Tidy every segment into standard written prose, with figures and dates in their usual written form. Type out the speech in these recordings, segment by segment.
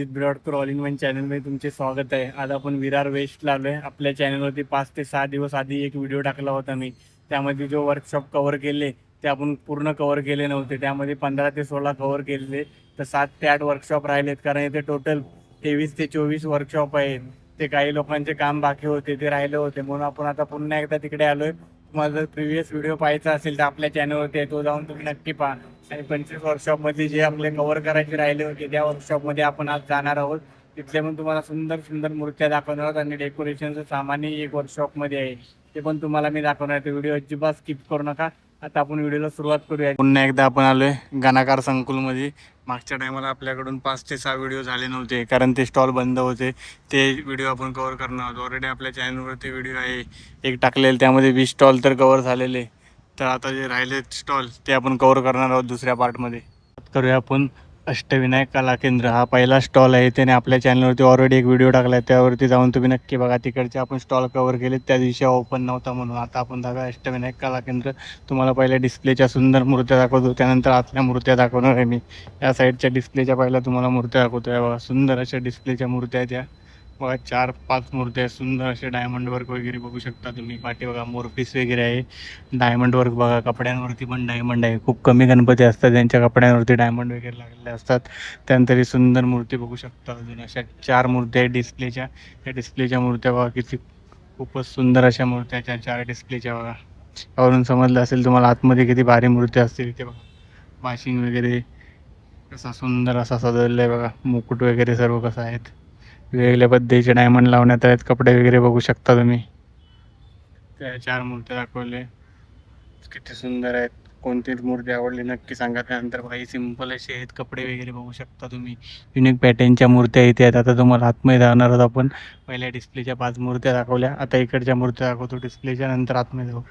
Ajit बिराडकर all in one चॅनलमध्ये तुमचे स्वागत आहे. आज आपण विरार वेस्टला आलो आहे. आपल्या चॅनलवरती 5 ते 6 दिवस आधी एक व्हिडिओ टाकला होता मी. त्यामध्ये जो वर्कशॉप कव्हर केले ते आपण पूर्ण कव्हर केले नव्हते. त्यामध्ये 15 ते 16 कव्हर केलेले, तर 7 ते 8 वर्कशॉप राहिलेत. कारण इथे टोटल 23 ते 24 वर्कशॉप आहेत. ते काही लोकांचे काम बाकी होते, ते राहिले होते, म्हणून आपण आता पुन्हा एकदा तिकडे आलोय. तुम्हाला जर प्रिव्हियस व्हिडिओ पाहायचा असेल तर आपल्या चॅनलवरती आहे, तो जाऊन तुम्ही नक्की पहा. आणि 25 वर्कशॉपमध्ये जे आपले कव्हर करायचे राहिले होते त्या वर्कशॉपमध्ये आपण आज जाणार आहोत. तिथले पण तुम्हाला सुंदर सुंदर मूर्त्या दाखवणार आहोत आणि डेकोरेशनचं सामानही एक वर्कशॉपमध्ये आहे, ते पण तुम्हाला मी दाखवणार आहे. व्हिडिओ अजिबात स्किप करू नका. आता आपण व्हिडिओला सुरुवात करूया. पुन्हा एकदा आपण आलोय गणाकार संकुलमध्ये. मागच्या टायमाला आपल्याकडून 5 ते 6 व्हिडिओ झाले नव्हते, कारण ते स्टॉल बंद होते. ते व्हिडिओ आपण कव्हर करणार आहोत. ऑलरेडी आपल्या चॅनलवरती व्हिडिओ आहे एक टाकलेले, त्यामध्ये 20 स्टॉल तर कव्हर झालेले. तर आता जे राहिले स्टॉल ते आपण कव्हर करणार आहोत दुसऱ्या पार्टमध्ये. करूया आपण अष्टविनायक कला केंद्र. हा पहिला स्टॉल आहे. त्याने आपल्या चॅनलवरती ऑलरेडी एक व्हिडिओ टाकला आहे, त्यावरती जाऊन तुम्ही नक्की बघा. तिकडचे आपण स्टॉल कव्हर केले, त्या दिवशी ओपन नव्हता म्हणून. आता आपण दाखवा अष्टविनायक कला केंद्र. तुम्हाला पहिल्या डिस्प्लेच्या सुंदर मूर्त्या दाखवतो, त्यानंतर आतल्या मूर्त्या दाखवणार आहे मी. या साईडच्या डिस्प्लेच्या पहिल्या तुम्हाला मूर्त्या दाखवतो आहे बघा. सुंदर अशा डिस्प्लेच्या मूर्त्या आहेत. त्या बघा 4-5 मूर्त्या आहेत. सुंदर असे डायमंड वर्क वगैरे बघू शकता तुम्ही. पाठी बघा मोरपीस वगैरे आहे. डायमंड वर्क बघा, कपड्यांवरती पण डायमंड आहे. खूप कमी गणपती असतात त्यांच्या कपड्यांवरती डायमंड वगैरे लागलेले असतात. त्यानंतर ही सुंदर मूर्ती बघू शकता. अजून अशा 4 मूर्त्या आहेत डिस्प्लेच्या. त्या डिस्प्लेच्या मूर्त्या बघा किती खूपच सुंदर अशा मूर्त्या, 4 डिस्प्लेच्या बघा. यावरून समजलं असेल तुम्हाला आतमध्ये किती भारी मूर्त्या असतील. इथे बघा वाशिंग वगैरे कसा सुंदर असा सजवलेला आहे बघा. मुकुट वगैरे सर्व कसं आहेत. वेगवेगळ्या पद्धतीचे डायमंड लावण्यात आहेत. कपडे वगैरे बघू शकता तुम्ही. त्या 4 मूर्त्या दाखवले, किती सुंदर आहेत. कोणती मूर्ती आवडली नक्की सांगा. त्यानंतर काही सिंपल असे आहेत. कपडे वगैरे बघू शकता तुम्ही. युनिक पॅटर्नच्या मूर्त्या इथे आहेत. आता तुम्हाला आतमध्ये जाणार आहोत आपण. पहिल्या डिस्प्लेच्या 5 मूर्त्या दाखवल्या, आता इकडच्या मूर्त्या दाखवतो डिस्प्लेच्या, नंतर आतमध्ये जाऊ.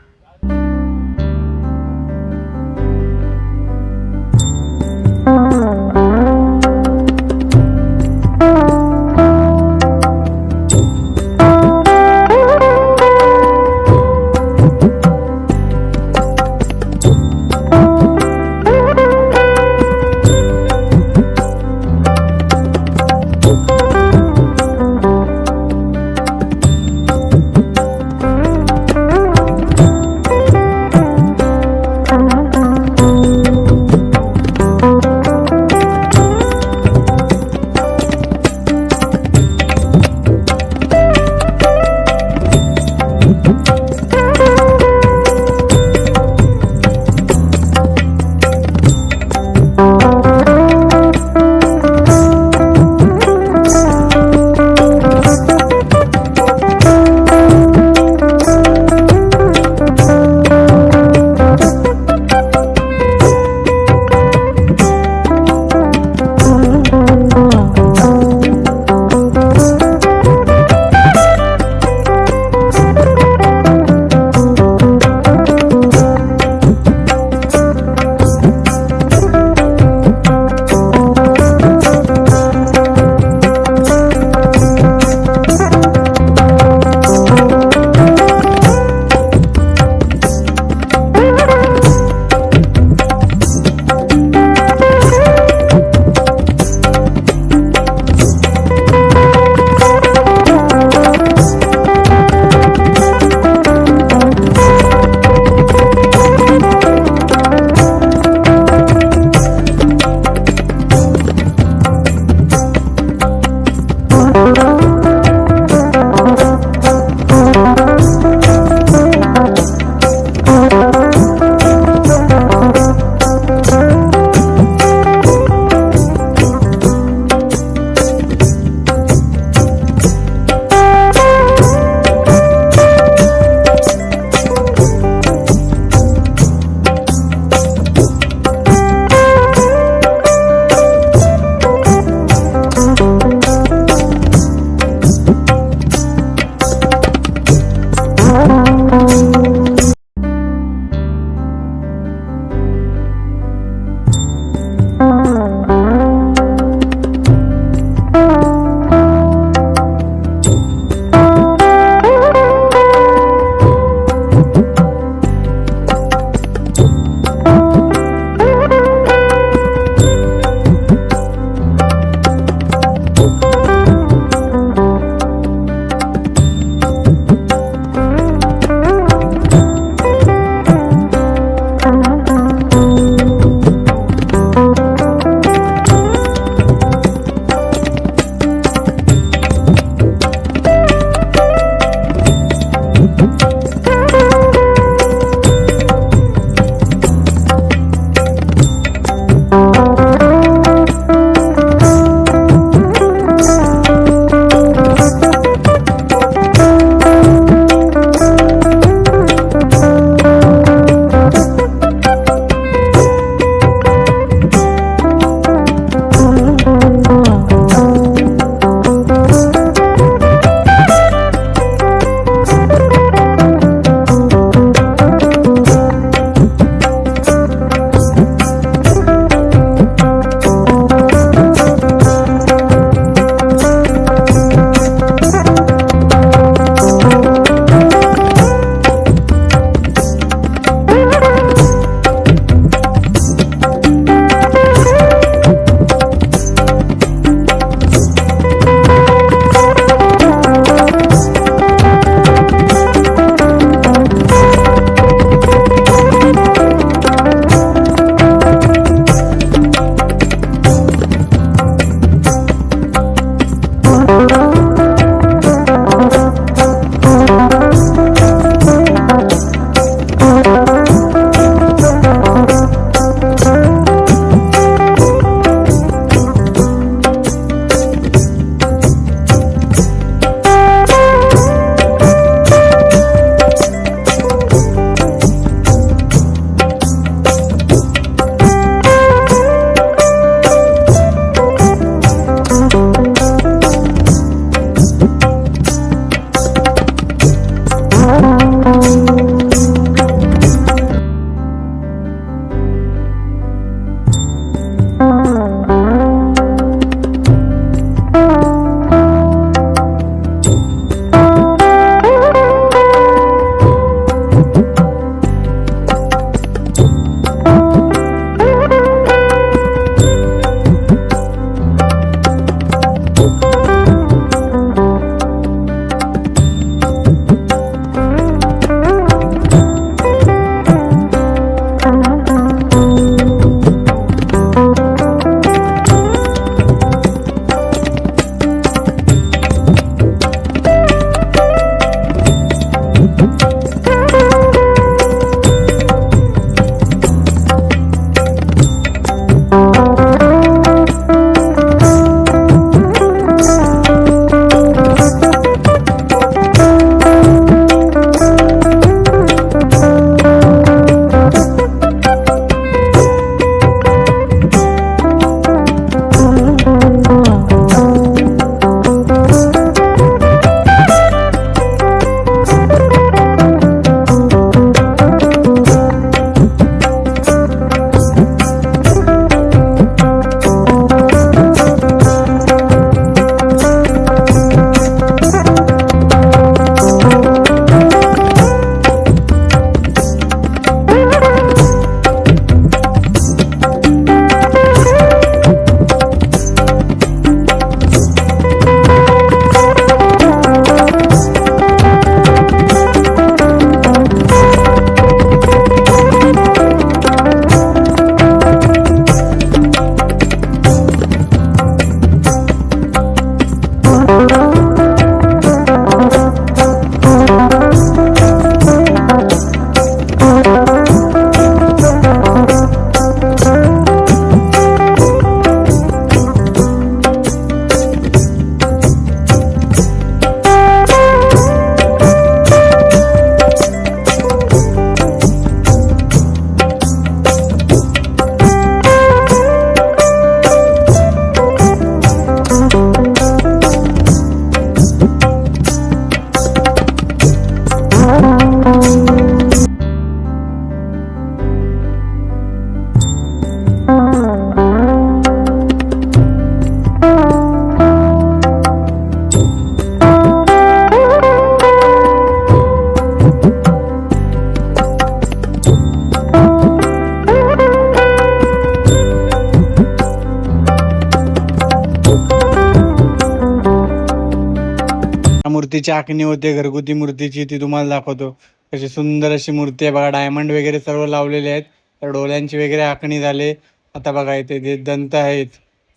मूर्तीची आखणी होते घरगुती मूर्तीची, ती तुम्हाला दाखवतो. कशी सुंदर अशी मूर्ती आहे बघा. डायमंड वगैरे सर्व लावलेले आहेत. तर डोळ्यांची वगैरे आखणी झाले. आता बघा इथे जे दंत आहेत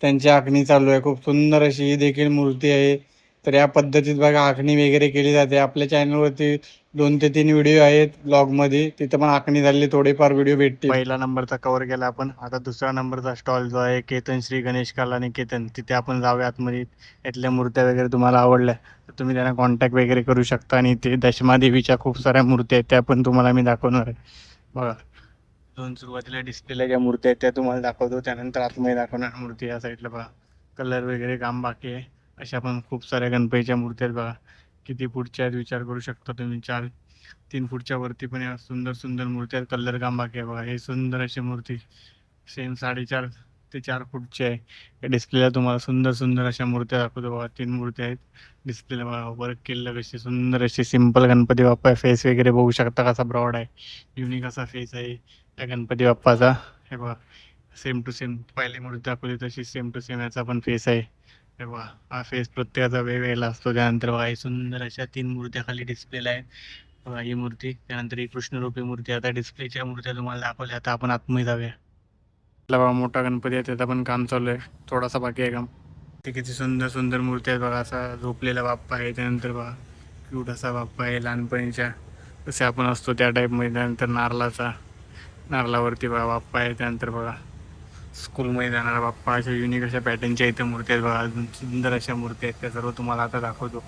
त्यांची आखणी चालू आहे. खूप सुंदर अशी ही देखील मूर्ती आहे. तर या पद्धतीत बघा आखणी वगैरे केली जाते. आपल्या चॅनलवरती 2 ते 3 व्हिडिओ आहेत ब्लॉगमध्ये, तिथं पण आखणी झालेली थोडेफार व्हिडिओ भेटतील. पहिला नंबरचा कव्हर केला आपण. आता दुसरा नंबरचा स्टॉल जो आहे केतन श्री गणेश कला निकेतन, तिथे आपण जाऊया आतमध्ये. इथल्या मूर्त्या वगैरे तुम्हाला आवडल्या तर तुम्ही त्यांना कॉन्टॅक्ट वगैरे करू शकता. आणि ते दशमादेवीच्या खूप साऱ्या मूर्त्या आहेत त्या पण तुम्हाला मी दाखवणार आहे. बघा 2 सुरुवातीला डिस्प्लेला ज्या मूर्त्या आहेत त्या तुम्हाला दाखवतो, त्यानंतर आतमध्ये दाखवणार मूर्ती. या साईडला बघा कलर वगैरे काम बाकी आहे. अशा पण खूप साऱ्या गणपतीच्या मूर्त्या आहेत बघा. किती फूटच्या आहेत विचार करू शकता तुम्ही. 3 फूटच्या वरती पण या सुंदर सुंदर मूर्त्या आहेत. कलर काम बाकी आहे बघा. हे सुंदर अशी मूर्ती सेम 4.5 ते 4 फूटची आहे. या डिस्प्लेला तुम्हाला सुंदर सुंदर अशा मूर्त्या दाखवतो बघा. 3 मूर्त्या आहेत डिस्प्लेला बघा. वर्क केलेलं कशी सुंदर अशी सिंपल गणपती बाप्पा. फेस वगैरे बघू शकता कसा ब्रॉड आहे, युनिक असा फेस आहे या गणपती बाप्पाचा. हे बघा सेम टू सेम पहिली मूर्ती दाखवली तशी सेम टू सेम याचा पण फेस आहे. हे बघा हा फेस प्रत्येकाचा वेगवेगळा असतो. त्यानंतर बघा ही सुंदर अशा 3 मूर्त्या खाली डिस्प्लेला आहेत बघा. ही मूर्ती, त्यानंतर ही कृष्णरूपी मूर्ती. आता डिस्प्लेच्या मूर्त्या तुम्हाला दाखवल्या. आता आपण आतमध्ये जाऊया. बघा मोठा गणपती आहे, त्याचा पण काम चालू आहे. थोडासा बाकी आहे काम. ते किती सुंदर सुंदर मूर्ती आहेत बघा. असा झोपलेला बाप्पा आहे. त्यानंतर बघा क्यूट असा बाप्पा आहे लहानपणीच्या जसे आपण असतो त्या टाईपमध्ये. त्यानंतर नारळावरती बघा बाप्पा आहे. त्यानंतर बघा स्कूलमध्ये जाणारा बाप्पा. अशा युनिक अशा पॅटर्नच्या इथं मूर्ती आहेत बघा. अजून सुंदर अशा मूर्ती आहेत त्या सर्व तुम्हाला आता दाखवतो.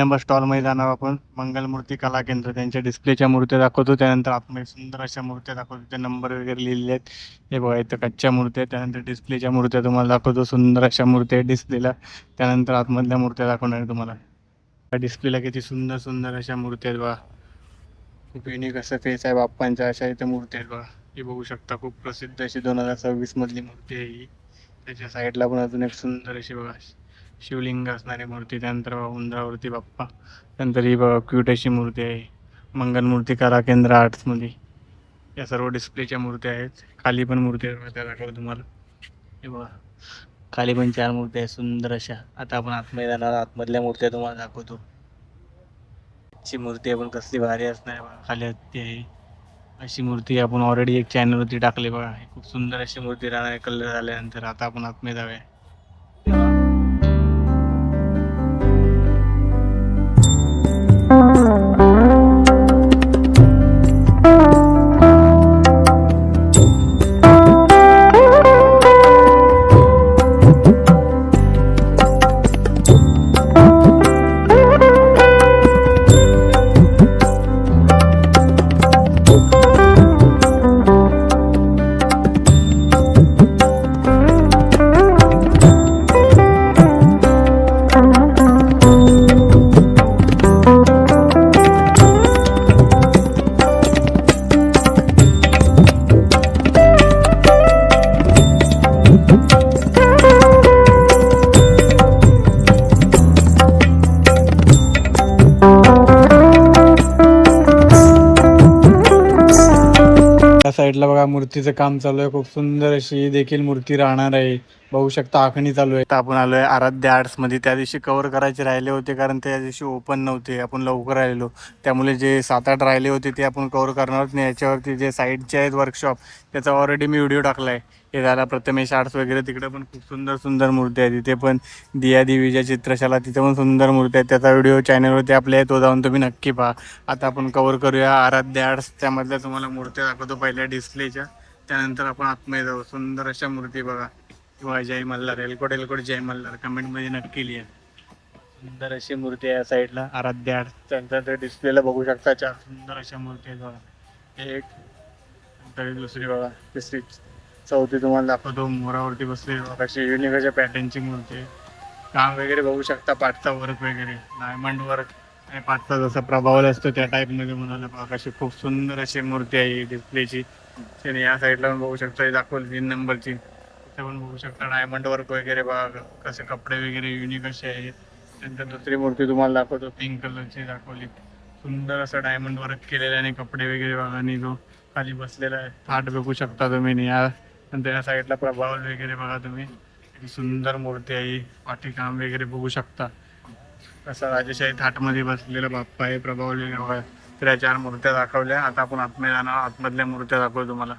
नंबर स्टॉल मध्ये जाणार आपण मंगलमूर्ती कला केंद्र, त्यांच्या डिस्प्लेच्या मूर्त्या दाखवतो. त्यानंतर आतमध्ये सुंदर अशा मूर्त्या दाखवतो, ते नंबर वगैरे लिहिलेले आहेत. हे बघा इथं कच्च्या मूर्त्या, त्यानंतर डिस्प्लेच्या मूर्त्या तुम्हाला दाखवतो. सुंदर अशा मूर्त्या डिस्प्लेला, त्यानंतर आतमधल्या मूर्त्या दाखवणार आहे तुम्हाला. डिस्प्लेला किती सुंदर सुंदर अशा मूर्त्या आहेत बघा. खूप युनिक असं फेस आहे बाप्पांच्या, अशा इथं मूर्त्या आहेत बघा. हे बघू शकता, खूप प्रसिद्ध अशी 2026 मधली मूर्ती आहे ही. त्याच्या साईडला पण अजून एक सुंदर अशी बघा शिवलिंग असणारी मूर्ती, त्यानंतर उंदरावरती बाप्पा, त्यानंतर ही बघा क्यूट अशी मूर्ती आहे मंगलमूर्ती कला केंद्र आर्ट्समध्ये. या सर्व डिस्प्लेच्या मूर्त्या आहेत. खाली पण मूर्ती आहेत, त्या दाखवतो तुम्हाला. हे बघा खाली पण 4 मूर्त्या आहेत सुंदर अशा. आता आपण आतमध्ये जाणार, आतमधल्या मूर्त्या तुम्हाला दाखवतो. ची मूर्ती आपण कसली भारी असणार बघा. खाली हत्ती आहे अशी मूर्ती आपण ऑलरेडी एक चॅनलवरती टाकली बघा. खूप सुंदर अशी मूर्ती राहणार कलर झाल्यानंतर. आता आपण आतमध्ये जाऊया. साईडला बघा मूर्तीचं काम चालू आहे. खूप सुंदर अशी ही देखील मूर्ती राहणार आहे. बघू शकता आखणी चालू आहे. तर आपण आलोय आराध्य आर्ट्स मध्ये. त्या दिवशी कव्हर करायचे राहिले होते कारण त्या दिवशी ओपन नव्हते, आपण लवकर आलेलो. त्यामुळे जे 7-8 राहिले होते ते आपण कव्हर करणार आहोत. नाही याच्यावरती जे साईडचे आहेत वर्कशॉप त्याचा ऑलरेडी मी व्हिडिओ टाकलाय. हे झाला प्रथमेश आर्ट्स वगैरे, तिकडे पण खूप सुंदर सुंदर मूर्ती आहे. तिथे पण दिया देवीच्या चित्रशाला, तिथे पण सुंदर मूर्ती आहेत. त्याचा व्हिडिओ चॅनलवरती आपल्या आहे, तो जाऊन तुम्ही नक्की पहा. आता आपण कव्हर करूया आराध्य आर्ट्स. त्यामधल्या तुम्हाला मूर्त्या दाखवतो पहिल्या डिस्प्लेच्या, त्यानंतर आपण आतमध्ये जाऊ. सुंदर अशा मूर्ती बघा. किंवा जय मल्हार, एलकोट जय मल्हार कमेंटमध्ये नक्की लिहा. सुंदर अशी मूर्ती आहे या साईडला आराध्य आर्ट्स. त्यानंतर डिस्प्लेला बघू शकता 4 सुंदर अशा मूर्ती आहेत बघा. एक, नंतर दुसरी बघा, तिसरी, चौथी तुम्हाला दाखवतो. मोरावरती बसलेली बघा अशी युनिक अशा पॅटर्नची मूर्ती आहे. काम वगैरे बघू शकता, पाठचा वर्क वगैरे, डायमंड वर्क आणि पाठचा जसा प्रभावला असतो त्या टाईपमध्ये म्हणाला बघा. अशी खूप सुंदर अशी मूर्ती आहे डिस्प्लेची. त्याने या साईडला पण बघू शकता, दाखवली 3 नंबरची. तिथे पण बघू शकता डायमंड वर्क वगैरे बघा, कसे कपडे वगैरे युनिक असे आहेत. त्यानंतर दुसरी मूर्ती तुम्हाला दाखवतो, पिंक कलरची दाखवली. सुंदर असं डायमंड वर्क केलेलं आणि कपडे वगैरे बघा. आणि जो खाली बसलेला आहे थाट बघू शकता तुम्ही. या नंतर या साईडला प्रभाव वगैरे बघा तुम्ही. किती सुंदर मूर्ती आहे. पाठी काम वगैरे बघू शकता. कसा राजेशाही थाटमध्ये बसलेला बाप्पा आहे, प्रभाव वगैरे बघा. तर या 4 मूर्त्या दाखवल्या. आता आपण आतमध्ये जाणार, आतमधल्या मूर्त्या दाखवतो तुम्हाला.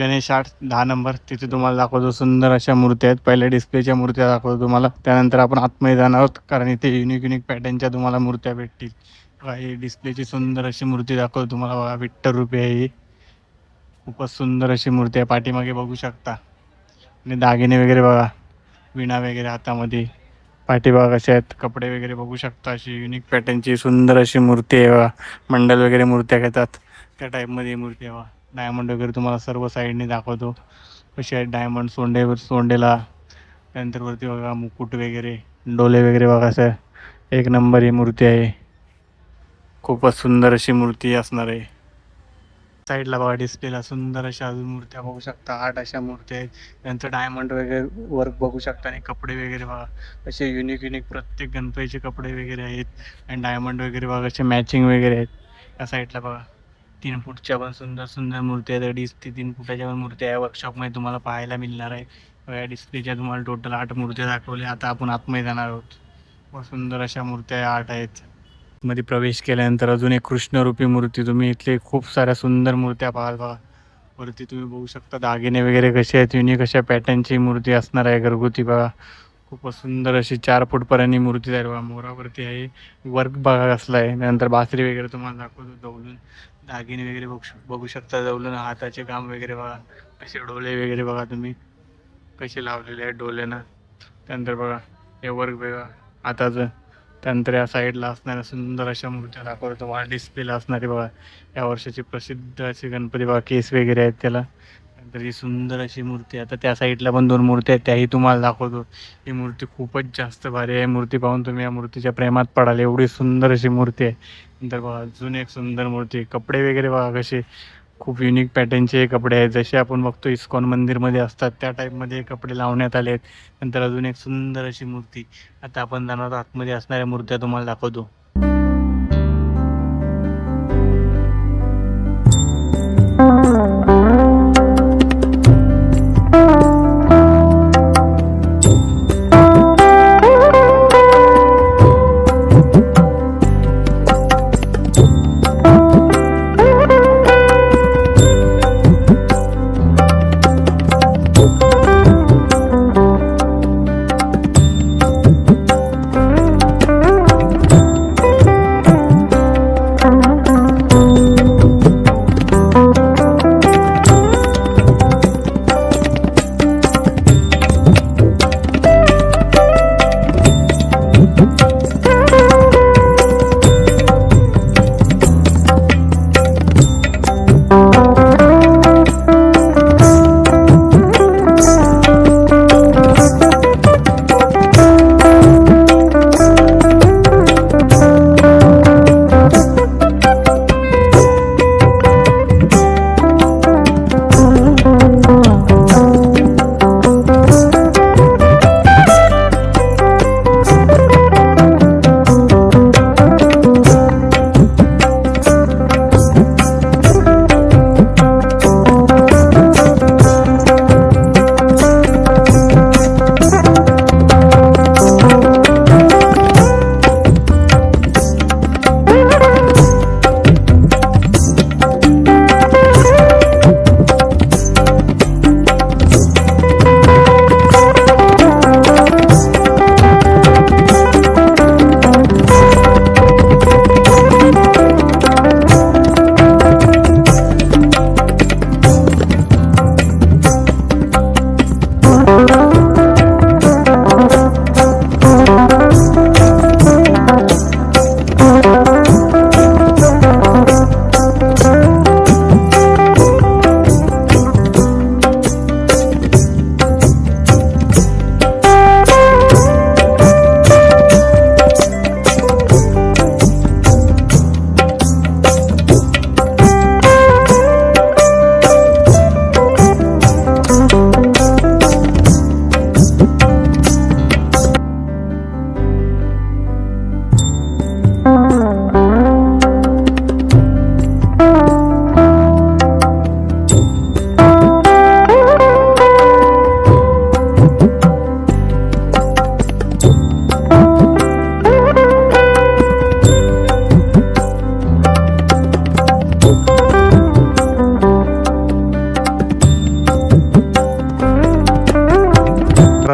गणेश आर्ट 10 नंबर, तिथे तुम्हाला दाखवतो सुंदर अशा मूर्त्या आहेत. पहिल्या डिस्प्लेच्या मूर्त्या दाखवतो तुम्हाला, त्यानंतर आपण आतमध्ये जाणार आहोत कारण इथे युनिक पॅटर्नच्या तुम्हाला मूर्त्या भेटतील. बघा ही डिस्प्लेची सुंदर अशी मूर्ती दाखवतो तुम्हाला. बघा विठ्ठल रूपी आहे ही, खूपच सुंदर अशी मूर्ती आहे. पाठीमागे बघू शकता आणि दागिने वगैरे बघा, विणा वगैरे हातामध्ये, पाठीभाग कसे आहेत, कपडे वगैरे बघू शकता. अशी युनिक पॅटर्नची सुंदर अशी मूर्ती आहे बघा. मंडल वगैरे मूर्त्या घेतात त्या टाईपमध्ये ही मूर्ती आहे बघा. डायमंड वगैरे तुम्हाला सर्व साईडने दाखवतो कसे आहेत डायमंड. सोंडेला त्यानंतर वरती बघा मुकुट वगैरे, डोले वगैरे बघा. असं एक नंबर ही मूर्ती आहे. खूपच सुंदर अशी मूर्ती असणार आहे. साईडला बघा डिस्प्लेला सुंदर अशा अजून मूर्त्या बघू शकता. 8 अशा मूर्त्या आहेत. त्यांचं डायमंड वगैरे वर्क बघू शकता आणि कपडे वगैरे बघा असे युनिक प्रत्येक गणपतीचे कपडे वगैरे आहेत. आणि डायमंड वगैरे बघा असे मॅचिंग वगैरे आहेत. या साईडला बघा 3 फूटच्या पण सुंदर मूर्त्या आहेत. 3 फुटाच्या पण मूर्त्या या वर्कशॉपमध्ये तुम्हाला पाहायला मिळणार आहे. या डिस्प्लेच्या तुम्हाला टोटल 8 मूर्त्या दाखवल्या. आता आपण आतमध्ये जाणार आहोत व सुंदर अशा मूर्त्या या 8 आहेत. मध्ये प्रवेश केल्यानंतर अजून एक कृष्णरूपी मूर्ती, तुम्ही इथले खूप साऱ्या सुंदर मूर्त्या पाहाल बघा. वरती तुम्ही बघू शकता दागिने वगैरे कसे आहेत, युनिक अशा पॅटर्नची मूर्ती असणार आहे घरगुती बघा. खूपच सुंदर अशी 4 फूटपर्यंत मूर्ती आहे बघा. मोरावरती आहे, वर्क बघा कसला आहे. त्यानंतर बासरी वगैरे तुम्हाला दाखवतो जवळून. दागिने वगैरे बघू शकता जवळून. हाताचे काम वगैरे बघा, असे डोले वगैरे बघा तुम्ही कसे लावलेले आहेत डोल्यानं. त्यानंतर बघा हे वर्क बघा हाताचं. त्यानंतर या साईडला असणाऱ्या सुंदर अशा मूर्त्या दाखवतो तुम्हाला. डिस्प्लेला असणारी बघा या वर्षाची प्रसिद्ध असे गणपती बघा, केस वगैरे आहेत त्याला. त्यानंतर ही सुंदर अशी मूर्ती. आता त्या साईडला पण 2 मूर्त्या आहेत, त्याही तुम्हाला दाखवतो. ही मूर्ती खूपच जास्त भारी आहे. मूर्ती पाहून तुम्ही या मूर्तीच्या प्रेमात पडाल, एवढी सुंदर अशी मूर्ती आहे. नंतर बघा अजून एक सुंदर मूर्ती. कपडे वगैरे बघा कसे खूप युनिक पॅटर्नचे कपडे आहेत, जसे आपण बघतो इस्कॉन मंदिरमध्ये असतात त्या टाईपमध्ये कपडे लावण्यात आले आहेत. नंतर अजून एक सुंदर अशी मूर्ती. आता आपण जाणार आतमध्ये असणाऱ्या मूर्त्या तुम्हाला दाखवतो.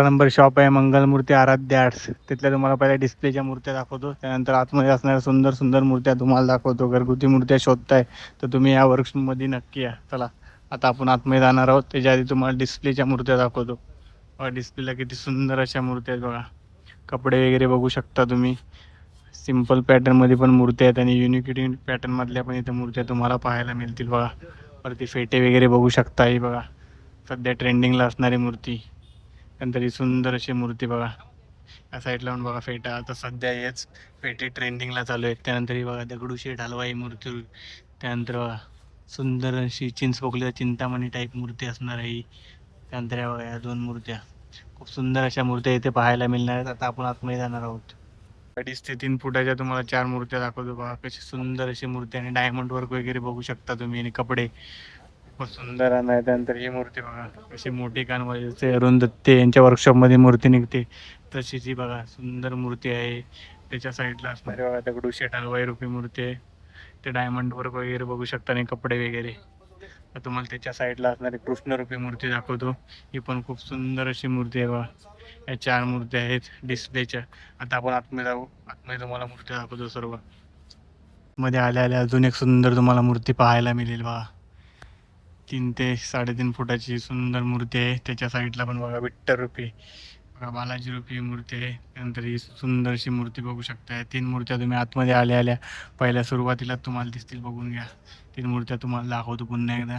11 नंबर शॉप आहे मंगलमूर्ती आराध्य आर्ट्स. तिथल्या तुम्हाला पहिल्या डिस्प्लेच्या मूर्त्या दाखवतो, त्यानंतर आतमध्ये असणाऱ्या सुंदर सुंदर मूर्त्या तुम्हाला दाखवतो. घरगुती मूर्त्या शोधताय तर तुम्ही या वर्कशॉपमध्ये नक्की या. चला आता आपण आतमध्ये जाणार आहोत. त्याच्या आधी तुम्हाला डिस्प्लेच्या मूर्त्या दाखवतो. बघा डिस्प्लेला किती सुंदर अशा मूर्त्या आहेत बघा. कपडे वगैरे बघू शकता तुम्ही. सिम्पल पॅटर्नमध्ये पण मूर्त्या आहेत आणि युनिक पॅटर्नमधल्या पण इथे मूर्त्या तुम्हाला पाहायला मिळतील बघा. वरती फेटे वगैरे बघू शकता. ही बघा सध्या ट्रेंडिंगला असणारी मूर्ती. नंतर ही सुंदर अशी मूर्ती बघा. या साईडला पण बघा फेटा. आता सध्या हेच फेटे ट्रेंडिंगला चालू आहेत. त्यानंतर ही बघा दगडूशेठ हलवाई मूर्ती. त्यानंतर बघा सुंदर अशी चिंचपोकलीचा चिंतामणी टाईप मूर्ती असणार आहे. त्यानंतर या बघा या 2 मूर्त्या. खूप सुंदर अशा मूर्त्या इथे पाहायला मिळणार आहेत. आता आपण आतमध्ये जाणार आहोत. 2.5 ते 3 फुटाच्या तुम्हाला 4 मूर्त्या दाखवतो बघा. कशी सुंदर अशी मूर्ती आणि डायमंड वर्क वगैरे बघू शकता तुम्ही. आणि कपडे खूप सुंदर आहे. त्यानंतर ही मूर्ती बघा कशी मोठी कानवाली. जसे अरुण दत्ते यांच्या वर्कशॉपमध्ये मूर्ती निघते तशीच ही बघा सुंदर मूर्ती आहे. त्याच्या साईडला असणारी बघा दगडूशेठ हलवाई रूपी मूर्ती आहे. ते डायमंड वर्क वगैरे बघू शकता आणि कपडे वगैरे. तर तुम्हाला त्याच्या साईडला असणारी कृष्णरूपी मूर्ती दाखवतो. ही पण खूप सुंदर अशी मूर्ती आहे बघा. या 4 मूर्त्या आहेत डिस्प्लेच्या. आता आपण आतमध्ये जाऊ. आतमध्ये तुम्हाला मूर्ती दाखवतो सर्व. मध्ये आल्या आल्या अजून एक सुंदर तुम्हाला मूर्ती पाहायला मिळेल बघा. 3 ते 3.5 फुटाची सुंदर मूर्ती आहे. त्याच्या साईडला पण बघा विठ्ठल रूपी बघा बालाजी रूपी मूर्ती आहे. त्यानंतर ही सुंदर अशी मूर्ती बघू शकता. 3 मूर्त्या तुम्ही आतमध्ये आल्या आल्या पहिल्या सुरुवातीला तुम्हाला दिसतील. बघून घ्या. 3 मूर्त्या तुम्हाला दाखवतो पुन्हा एकदा.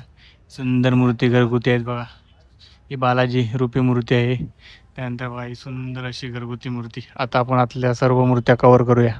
सुंदर मूर्ती घरगुती आहेत बघा. ही बालाजी रूपी मूर्ती आहे. त्यानंतर बघा ही सुंदर अशी घरगुती मूर्ती. आता आपण आतल्या सर्व मूर्त्या कव्हर करूया.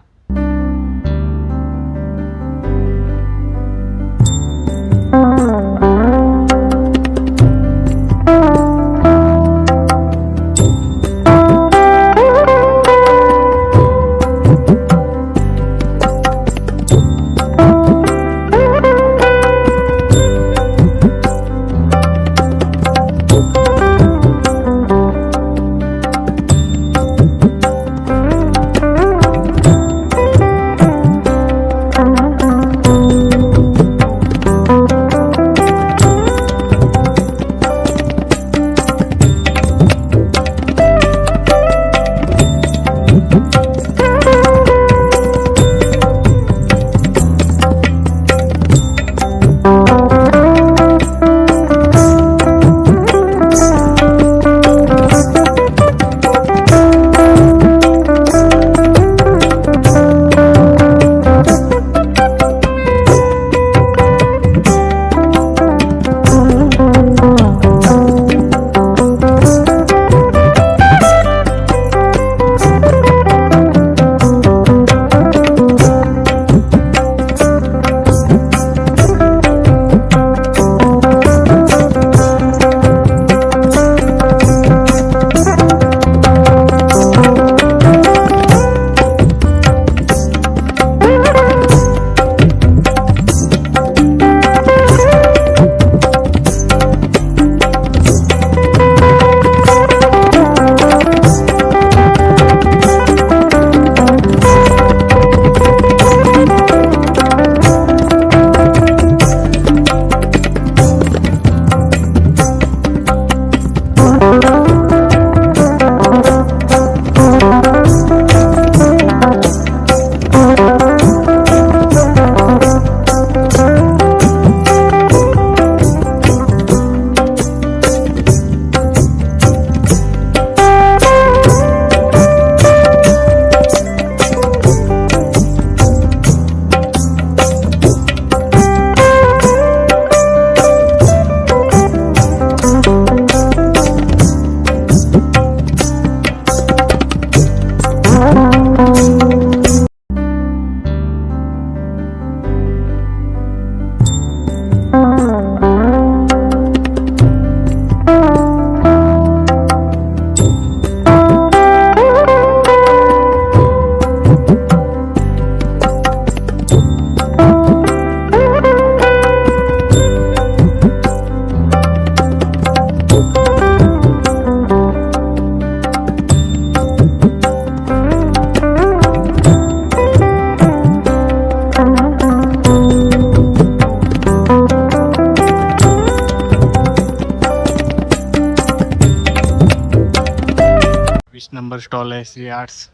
नंबर स्टॉल आहे श्री आर्ट्स,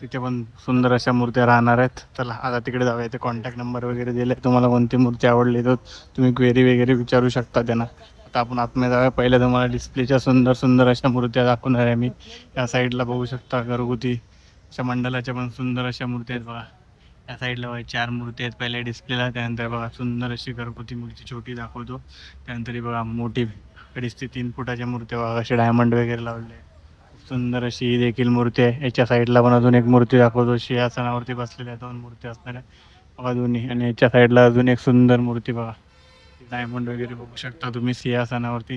तिथे पण सुंदर अशा मूर्त्या राहणार आहेत. चला आता तिकडे जाऊया. ते कॉन्टॅक्ट नंबर वगैरे दिले, तुम्हाला कोणती मूर्ती आवडली तर तुम्ही क्वेरी वगैरे विचारू शकता त्यांना. आता आपण आतमध्ये जाऊया. पहिले तुम्हाला डिस्प्लेच्या सुंदर सुंदर अशा मूर्त्या दाखवणार आहे मी. या साईडला बघू शकता घरगुती अशा मंडलाच्या पण सुंदर अशा मूर्ती आहेत बघा. या साईडला बघा 4 मूर्ती आहेत पहिले डिस्प्लेला. त्यानंतर बघा सुंदर अशी घरगुती मूर्ती छोटी दाखवतो. त्यानंतर बघा मोठी 2.5 ते 3 फुटाच्या मूर्ती बघा, असे डायमंड वगैरे लावले. सुंदर अशी ही देखील मूर्ती आहे. याच्या साईडला पण अजून एक मूर्ती दाखवतो. सिंहासनावरती बसलेल्या 2 मूर्ती असणाऱ्या बघा दोन्ही. आणि याच्या साईडला अजून एक सुंदर मूर्ती बघा, डायमंड वगैरे बघू शकता तुम्ही सिंहासनावरती.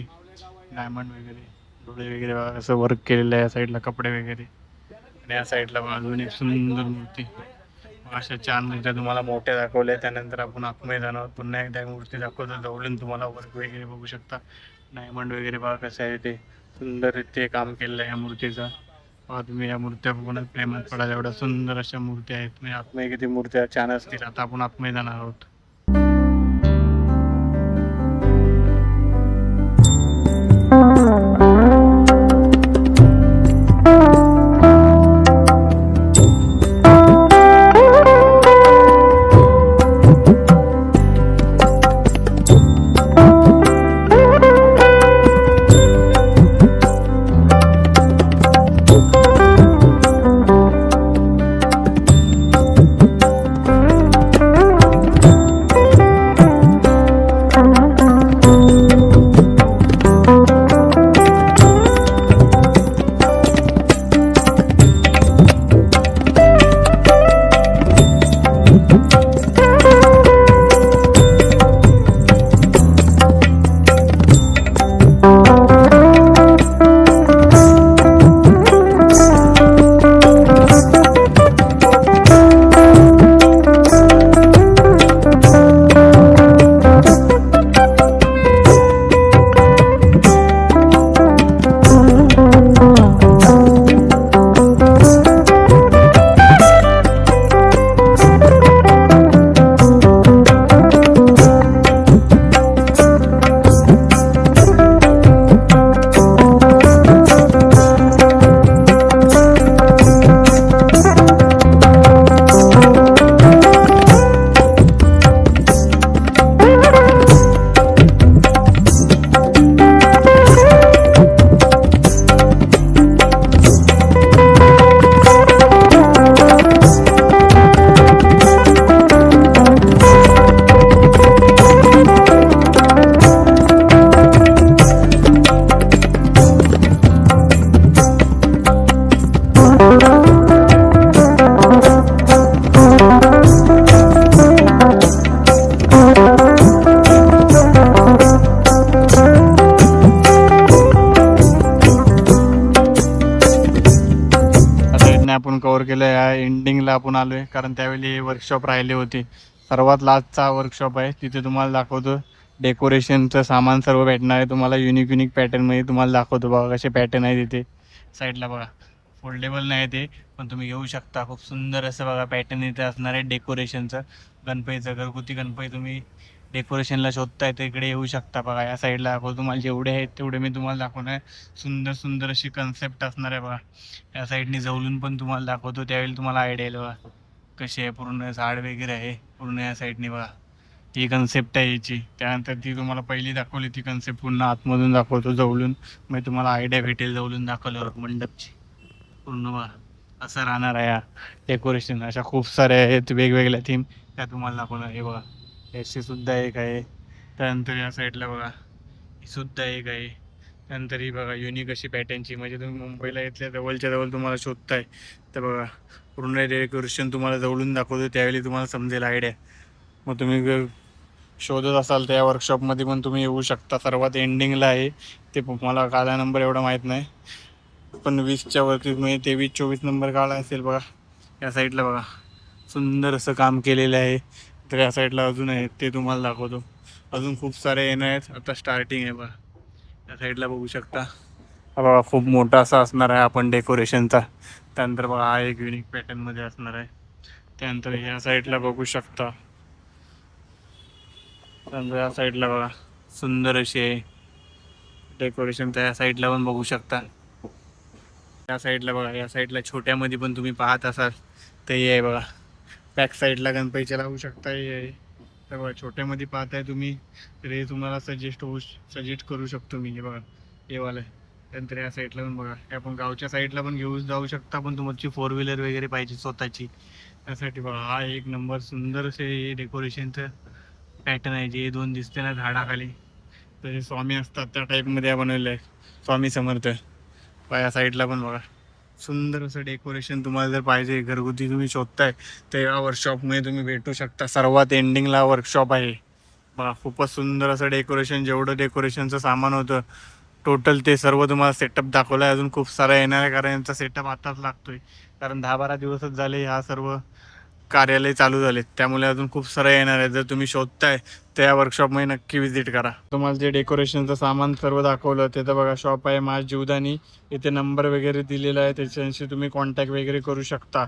डायमंड वगैरे डोळे वगैरे बघा असं वर्क केलेलं आहे या साईडला, कपडे वगैरे. आणि या साईडला बघा अजून एक सुंदर मूर्ती. अशा 4 मूर्त्या तुम्हाला मोठ्या दाखवल्या. त्यानंतर आपण आतमध्ये जाणार पुन्हा एकदा मूर्ती दाखवतो जवळून. तुम्हाला वर्क वगैरे बघू शकता, डायमंड वगैरे बघा कसं आहे ते सुंदर ते काम केलेलं आहे या मूर्तीचं. बघा तुम्ही या मूर्त्या बघूनच प्रेमात पडाल, एवढ्या सुंदर अशा मूर्त्या आहेत. म्हणजे आतमध्ये किती मूर्त्या छान असतील. आता आपण आतमध्ये जाणार आहोत. आपण कव्हर केलं. या एंडिंगला आपण आलोय कारण त्यावेळी वर्कशॉप राहिले होते. सर्वात लास्टचा वर्कशॉप आहे, तिथे तुम्हाला दाखवतो. डेकोरेशनचं सामान सर्व भेटणार आहे तुम्हाला. युनिक पॅटर्नमध्ये तुम्हाला दाखवतो. बघा कसे पॅटर्न आहे तिथे साईडला बघा. फोल्डेबल नाही ते, पण तुम्ही घेऊ शकता. खूप सुंदर असं बघा पॅटर्न इथे असणार आहे डेकोरेशनचं. गणपतीचं घरगुती गणपती तुम्ही डेकोरेशनला शोधताय तर इकडे येऊ शकता. बघा या साईडला दाखवतो. तुम्हाला जेवढे आहेत तेवढे मी तुम्हाला दाखवणार. सुंदर अशी कन्सेप्ट असणार आहे बघा. या साईडनी जवळून पण तुम्हाला दाखवतो, त्यावेळी तुम्हाला आयडिया येईल बघा कशी आहे. पूर्ण झाड वगैरे आहे पूर्ण या साईडनी बघा. ही कन्सेप्ट आहे याची. त्यानंतर ती तुम्हाला पहिली दाखवली ती कन्सेप्ट पुन्हा आतमधून दाखवतो जवळून. मग तुम्हाला आयडिया भेटेल जवळून दाखवल्यावर मंडपची पूर्ण बघा असं राहणार आहे. डेकोरेशन अशा खूप साऱ्या आहेत वेगवेगळ्या थीम, त्या तुम्हाला दाखवणार. हे बघा याची सुद्धा एक आहे. त्यानंतर या साईडला बघा ही सुद्धा एक आहे. त्यानंतर ही बघा युनिक अशी पॅटर्नची, म्हणजे तुम्ही मुंबईला इथल्या जवळच्या जवळ तुम्हाला शोधताय तर बघा पूर्ण डेकोरेशन तुम्हाला जवळून दाखवतो, त्यावेळी तुम्हाला समजेल आयडिया. मग तुम्ही शोधत असाल तर या वर्कशॉपमध्ये पण तुम्ही येऊ शकता. सर्वात एंडिंगला आहे ते, मला काळा नंबर एवढा माहीत नाही, पण 20च्या वरती म्हणजे 23-24 नंबर काढा असेल बघा. या साईडला बघा सुंदर असं काम केलेलं आहे. तर या साईडला अजून आहे ते तुम्हाला दाखवतो. अजून खूप सारे येणं आहेत, आता स्टार्टिंग आहे बघा. या साईडला बघू शकता. हा बघा खूप मोठा असा असणार आहे आपण डेकोरेशनचा. त्यानंतर बघा हा एक युनिक पॅटर्नमध्ये असणार आहे. त्यानंतर या साईडला बघू शकता. त्यानंतर या साईडला बघा सुंदर अशी आहे डेकोरेशन. त्या साईडला पण बघू शकता. या साईडला बघा, या साईडला छोट्यामध्ये पण तुम्ही पाहत असाल तर हे आहे बघा, बॅक साईडला गणपतीच्या लावू शकता. हे आहे तर बघा, छोट्यामध्ये पाहताय तुम्ही तर हे तुम्हाला सजेस्ट करू शकतो मी. हे बघा हे वालं. त्यानंतर या साईडला पण बघा, हे आपण गावच्या साईडला पण घेऊन जाऊ शकता, पण तुमची 4 व्हीलर वगैरे पाहिजे स्वतःची त्यासाठी बघा हा एक नंबर सुंदर असे डेकोरेशनचं पॅटर्न आहे. जे दोन दिसते ना झाडाखाली, तर हे स्वामी असतात त्या टाईपमध्ये बनवलं आहे, स्वामी समर्थ. या साईडला पण बघा सुंदर असं डेकोरेशन. तुम्हाला जर पाहिजे घरगुती तुम्ही शोधताय तर या वर्कशॉपमध्ये तुम्ही भेटू शकता. सर्वात एंडिंगला वर्कशॉप आहे बघा. खूपच सुंदर असं डेकोरेशन, जेवढं डेकोरेशनचं सामान होतं टोटल ते सर्व तुम्हाला सेटअप दाखवलं आहे. अजून खूप सारा येणार आहे, कारण यांचा सेटअप आताच लागतोय, कारण 10-12 दिवसच झाले ह्या सर्व कार्यालय चालू झालेत, त्यामुळे अजून खूप सारं येणार आहे. जर तुम्ही शोधताय तर या वर्कशॉपमध्ये नक्की व्हिजिट करा. तुम्हाला जे डेकोरेशनचं सामान सर्व दाखवलं ते तर बघा, शॉप आहे माझ जीवदानी. इथे नंबर वगैरे दिलेला आहे, त्याच्याशी तुम्ही कॉन्टॅक्ट वगैरे करू शकता.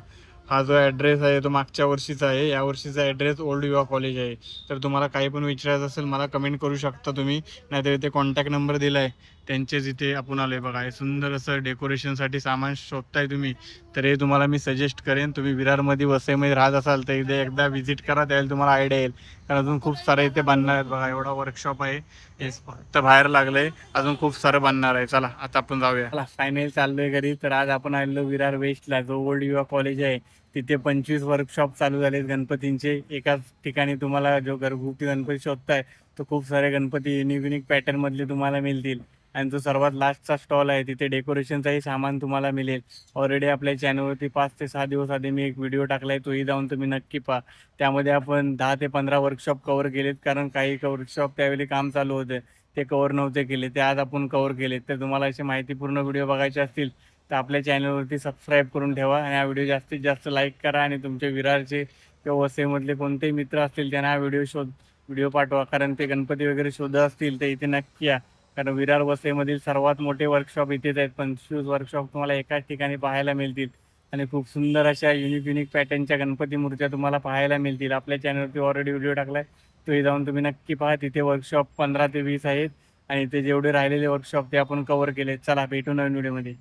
हा जो ॲड्रेस आहे तो मागच्या वर्षीचा आहे, या वर्षीचा ॲड्रेस ओल्ड युवा कॉलेज आहे. तर तुम्हाला काही पण विचारायचं असेल मला कमेंट करू शकता तुम्ही, नाहीतर इथे कॉन्टॅक्ट नंबर दिला आहे त्यांचेच इथे आपण आलो आहे बघा. हे सुंदर असं डेकोरेशनसाठी सामान शोधताय तुम्ही तर हे तुम्हाला मी सजेस्ट करेन. तुम्ही विरारमध्ये वसईमध्ये राहत असाल तर इथे एकदा व्हिजिट करा, त्यावेळेला तुम्हाला आयडिया येईल. कारण अजून खूप सारे इथे बनणार आहेत बघा. एवढा वर्कशॉप आहे, हे फक्त बाहेर लागलंय, अजून खूप सारं बनणार आहे. चला आता आपण जाऊया. चला फायनल चाललोय घरी. तर आज आपण आलो विरार वेस्टला, जो ओल्ड युवा कॉलेज आहे तिथे 25 वर्कशॉप चालू झालेत गणपतींचे. एकाच ठिकाणी तुम्हाला जो घरगुती गणपती शोधताय तो खूप सारे गणपती युनिक पॅटर्न मधले तुम्हाला मिळतील. आणि जो सर्वात लास्टचा स्टॉल आहे तिथे डेकोरेशनचाही सामान तुम्हाला मिळेल. ऑलरेडी आपल्या चॅनलवरती 5 ते 6 दिवस आधी मी एक व्हिडिओ टाकला आहे, तोही जाऊन तुम्ही नक्की पहा. त्यामध्ये आपण 10 ते 15 वर्कशॉप कव्हर केलेत, कारण काही वर्कशॉप त्यावेळी काम चालू होते ते कव्हर नव्हते केले, ते आज आपण कव्हर केलेत. तर तुम्हाला अशी माहितीपूर्ण व्हिडिओ बघायचे असतील तर आपल्या चॅनलवरती सबस्क्राईब करून ठेवा आणि हा व्हिडिओ जास्तीत जास्त लाईक करा. आणि तुमच्या विरारचे किंवा वसईमधले कोणतेही मित्र असतील त्यांना हा व्हिडिओ पाठवा, कारण ते गणपती वगैरे शोधत असतील तर इथे नक्की या. कारण विरार वसईमधील सर्वात मोठे वर्कशॉप इथेच आहेत. 25 वर्कशॉप तुम्हाला एकाच ठिकाणी पाहायला मिळतील आणि खूप सुंदर अशा युनिक पॅटर्नच्या गणपती मूर्त्या तुम्हाला पाहायला मिळतील. आपल्या चॅनलवरती ऑलरेडी व्हिडिओ टाकलाय, तोही जाऊन तुम्ही नक्की पहा. तिथे वर्कशॉप 15 ते 20 आहेत आणि ते जेवढे राहिलेले वर्कशॉप ते आपण कव्हर केले. चला भेटू नवीन व्हिडिओमध्ये.